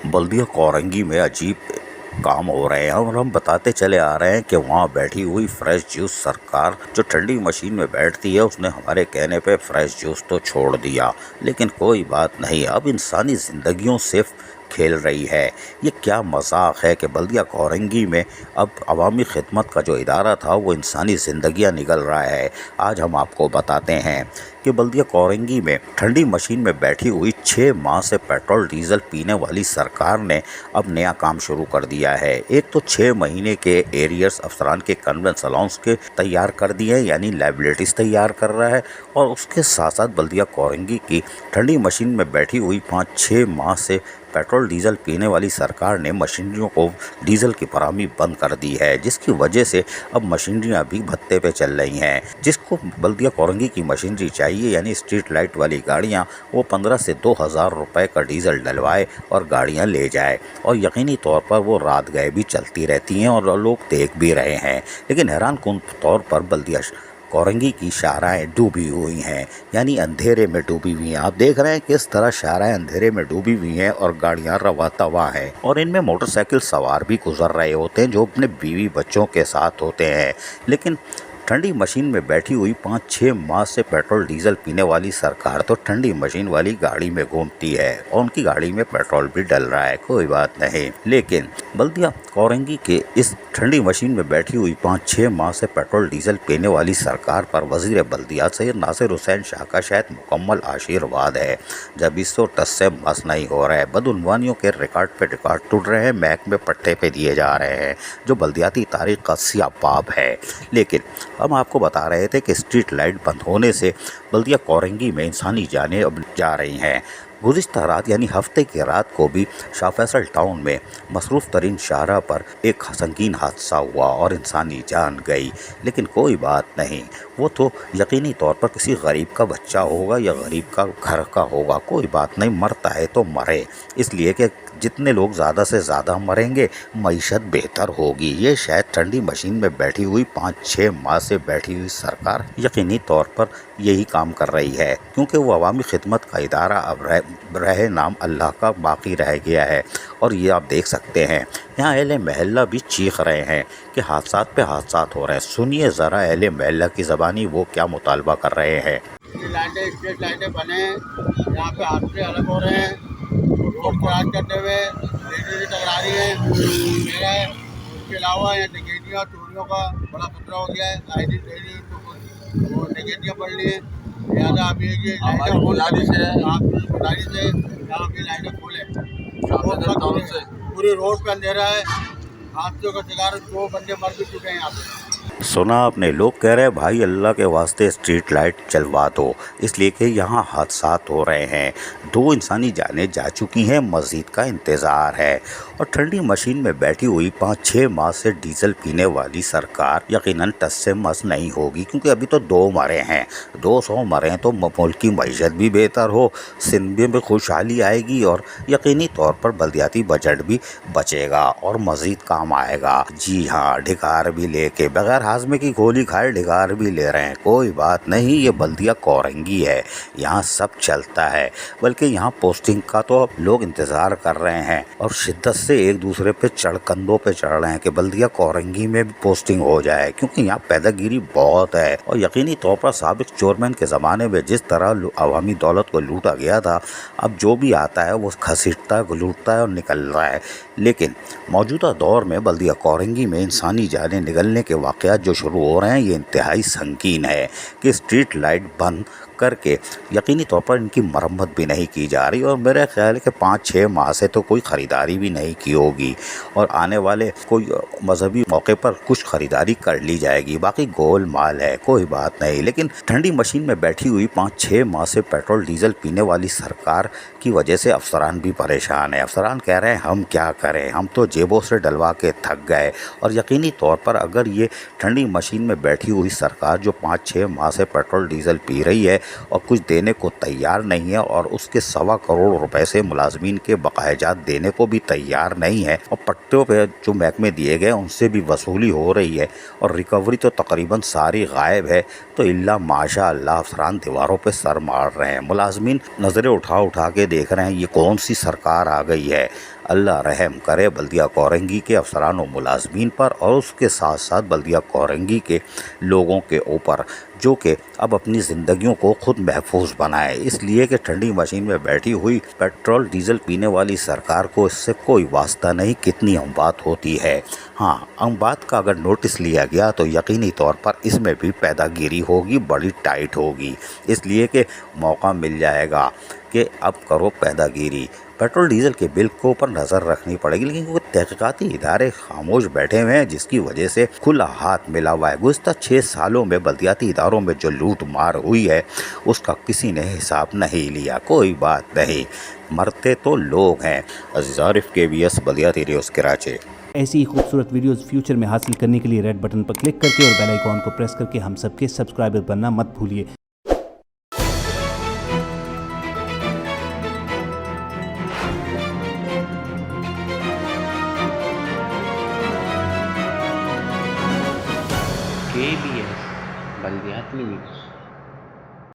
बल्दिया कोरंगी में अजीब काम हो रहे हैं और हम बताते चले आ रहे हैं कि वहाँ बैठी हुई फ्रेश जूस सरकार जो ठंडी मशीन में बैठती है उसने हमारे कहने पे फ्रेश जूस तो छोड़ दिया, लेकिन कोई बात नहीं, अब इंसानी ज़िंदगियों से खेल रही है। ये क्या मजाक है कि बल्दिया कोरंगी में अब अवामी खिदमत का जो इदारा था वो इंसानी ज़िंदगियाँ निगल रहा है। आज हम आपको बताते हैं कि बल्दिया कोरंगी में ठंडी मशीन में बैठी हुई 6 माह से पेट्रोल डीजल पीने वाली सरकार ने अब नया काम शुरू कर दिया है। एक तो 6 महीने के एरियर्स अफसरान के कन्वेंस अलाउंस के तैयार कर दिए हैं, यानी लाइबिलिटीज़ तैयार कर रहा है, और उसके साथ साथ बल्दिया कोरंगी की ठंडी मशीन में बैठी हुई 5-6 माह से पेट्रोल डीजल पीने वाली सरकार ने मशीनरियों को डीजल की फराहमी बंद कर दी है, जिसकी वजह से अब मशीनरियाँ भी भत्ते पे चल रही हैं। जिसको बल्दिया कोरंगी की मशीनरी चाहिए, यानी स्ट्रीट लाइट वाली गाड़ियाँ, वो 15 से 2,000 रुपये का डीजल डलवाए और गाड़ियाँ ले जाए, और यकीनी तौर पर वो रात गए भी चलती रहती हैं और लोग देख भी रहे हैं। लेकिन हैरान कुन तौर पर बल्दिया कोरंगी की शाहराएँ डूबी हुई हैं, यानी अंधेरे में डूबी हुई हैं। आप देख रहे हैं किस तरह शाहराएँ अंधेरे में डूबी हुई हैं और गाड़ियाँ रवा तवा हैं, और इनमें मोटरसाइकिल सवार भी गुजर रहे होते हैं जो अपने बीवी बच्चों के साथ होते हैं। लेकिन ठंडी मशीन में बैठी हुई 5-6 माह से पेट्रोल डीजल पीने वाली सरकार तो ठंडी मशीन वाली गाड़ी में घूमती है और उनकी गाड़ी में पेट्रोल भी डल रहा है, कोई बात नहीं। लेकिन बल्दिया कोरंगी के इस ठंडी मशीन में बैठी हुई 5-6 माह से पेट्रोल डीजल पीने वाली सरकार पर वजीर बल्दिया सैयद नासिर हुसैन शाह का शायद मुकम्मल आशीर्वाद है। जब 210 से मस नहीं हो रहा है, बदउनवानियों के रिकॉर्ड पे रिकॉर्ड टूट रहे हैं, महकमे पट्टे पे दिए जा रहे हैं, जो बल्दियाती तारीख का सियाह बाब है। लेकिन हम आपको बता रहे थे कि स्ट्रीट लाइट बंद होने से बल्दिया कोरंगी में इंसानी जानें अब जा रही हैं। गुज़िश्ता रात यानी हफ्ते की रात को भी शाह फैसल टाउन में मसरूफ़ तरीन शाहरा पर एक संगीन हादसा हुआ और इंसानी जान गई। लेकिन कोई बात नहीं, वो तो यकीनी तौर पर किसी गरीब का बच्चा होगा या गरीब का घर का होगा, कोई बात नहीं, मरता है तो मरे, इसलिए कि जितने लोग ज़्यादा से ज़्यादा मरेंगे मईशत बेहतर होगी। ये शायद ठंडी मशीन में बैठी हुई 5-6 माह से बैठी हुई सरकार यकीनी तौर पर यही काम कर रही है, क्योंकि वो अवामी खिदमत का इदारा अब रहे नाम अल्लाह का बाकी रह गया है। और ये आप देख सकते हैं यहाँ अहले महल्ला भी चीख रहे हैं कि हादसात पे हादसात हो रहे हैं। सुनिए ज़रा अहले महल्ला की ज़बानी वो क्या मुतालबा कर रहे हैं। लाइटें स्ट्रीट लाइटें बने, यहाँ पे हादसे अलग हो रहे हैं, रोड क्रॉस करते हुए लेडीज टकरा रही है, उसके अलावा यहाँ डकैतियों चोरियों का बड़ा खतरा हो गया है। आई दिन डेली वो डकैतियाँ बढ़ रही हैं। लिहाजा आप ये लाइटें गुजारिश है, आपकी गुजारिश है यहाँ भी लाइटें खोलें। पूरे रोड पे अंधेरा है, हादसों का शिकार 2 बंदे मर भी चुके हैं यहाँ पे। सुना आपने, लोग कह रहे हैं भाई अल्लाह के वास्ते स्ट्रीट लाइट चलवा दो, इसलिए कि यहाँ हादसात हो रहे हैं। 2 इंसानी जानें जा चुकी हैं, मज़ीद का इंतज़ार है। और ठंडी मशीन में बैठी हुई 5-6 माह से डीजल पीने वाली सरकार यकीनन टस से मस नहीं होगी, क्योंकि अभी तो 2 मरे हैं। 200 मरे हैं तो मुल्क की मईशत भी बेहतर हो, सिंध में खुशहाली आएगी और यकीनी तौर पर बल्दियाती बजट भी बचेगा और मज़ीद काम आएगा। जी हाँ, ढिकार भी लेके बगैर हाजमे की गोली खाए ढिकार भी ले रहे हैं, कोई बात नहीं, ये बल्दिया कोरंगी है, यहाँ सब चलता है। बल्कि यहाँ पोस्टिंग का तो लोग इंतज़ार कर रहे हैं और शिद्दत से एक दूसरे पे कंधों पे चढ़ रहे हैं कि बल्दिया कोरंगी में भी पोस्टिंग हो जाए, क्योंकि यहाँ पैदागिरी बहुत है। और यकीनी तौर पर साबिक चोरमैन के ज़माने में जिस तरह अवामी दौलत को लूटा गया था, अब जो भी आता है वो घसीटता है, लूटता है और निकल रहा है। लेकिन मौजूदा दौर में बल्दिया कोरंगी में इंसानी जानें निगलने के वाक़यात जो शुरू हो रहे हैं, ये इंतहाई संगीन है कि स्ट्रीट लाइट बंद करके यकीनी तौर पर इनकी मरम्मत भी नहीं की जा रही, और मेरा ख्याल है कि 5-6 माह से तो कोई ख़रीदारी भी नहीं की होगी, और आने वाले कोई मजहबी मौके पर कुछ ख़रीदारी कर ली जाएगी, बाकी गोल माल है, कोई बात नहीं। लेकिन ठंडी मशीन में बैठी हुई 5-6 माह से पेट्रोल डीजल पीने वाली सरकार की वजह से अफसरान भी परेशान है। अफसरान कह रहे हैं हम क्या करें, हम तो जेबों से डलवा के थक गए। और यकीनी तौर पर अगर ये ठंडी मशीन में बैठी हुई सरकार जो 5-6 माह से पेट्रोल डीजल पी रही है, اور کچھ دینے کو تیار نہیں ہے، اور اس کے 1.25 کروڑ روپے سے ملازمین کے بقایا جات دینے کو بھی تیار نہیں ہے، اور پٹوں پہ جو محکمے دیے گئے ان سے بھی وصولی ہو رہی ہے، اور ریکوری تو تقریباً ساری غائب ہے۔ تو اللہ ماشاء اللہ افسران دیواروں پہ سر مار رہے ہیں، ملازمین نظریں اٹھا کے دیکھ رہے ہیں یہ کون سی سرکار آ گئی ہے۔ اللہ رحم کرے بلدیہ کورنگی کے افسران و ملازمین پر، اور اس کے ساتھ ساتھ بلدیہ کورنگی کے لوگوں کے اوپر، جو کہ اب اپنی زندگیوں کو خود محفوظ بنائے، اس لیے کہ ٹھنڈی مشین میں بیٹھی ہوئی پیٹرول ڈیزل پینے والی سرکار کو اس سے کوئی واسطہ نہیں کتنی ہم بات ہوتی ہے۔ ہاں، ہم بات کا اگر نوٹس لیا گیا تو یقینی طور پر اس میں بھی پیدا گیری ہوگی، بڑی ٹائٹ ہوگی، اس لیے کہ موقع مل جائے گا کہ اب کرو پیدا گیری۔ پیٹرول ڈیزل کے بل کو اوپر نظر رکھنی پڑے گی، لیکن وہ تحقیقاتی ادارے خاموش بیٹھے ہوئے ہیں، جس کی وجہ سے کھلا ہاتھ ملا ہوا ہے۔ گزشتہ 6 سالوں میں بلدیاتی اداروں میں جو لوٹ مار ہوئی ہے اس کا کسی نے حساب نہیں لیا۔ کوئی بات نہیں، مرتے تو لوگ ہیں۔ عزیز عارف KBS بلدیاتی نیوز کراچی۔ ایسی ہی خوبصورت ویڈیوز فیوچر میں حاصل کرنے کے لیے ریڈ بٹن پر کلک کر کے اور بیل آئیکن کو پریس کر کے ہم سب کے سبسکرائبر بننا مت بھولیے۔ KBS بلدیاتی نیوز۔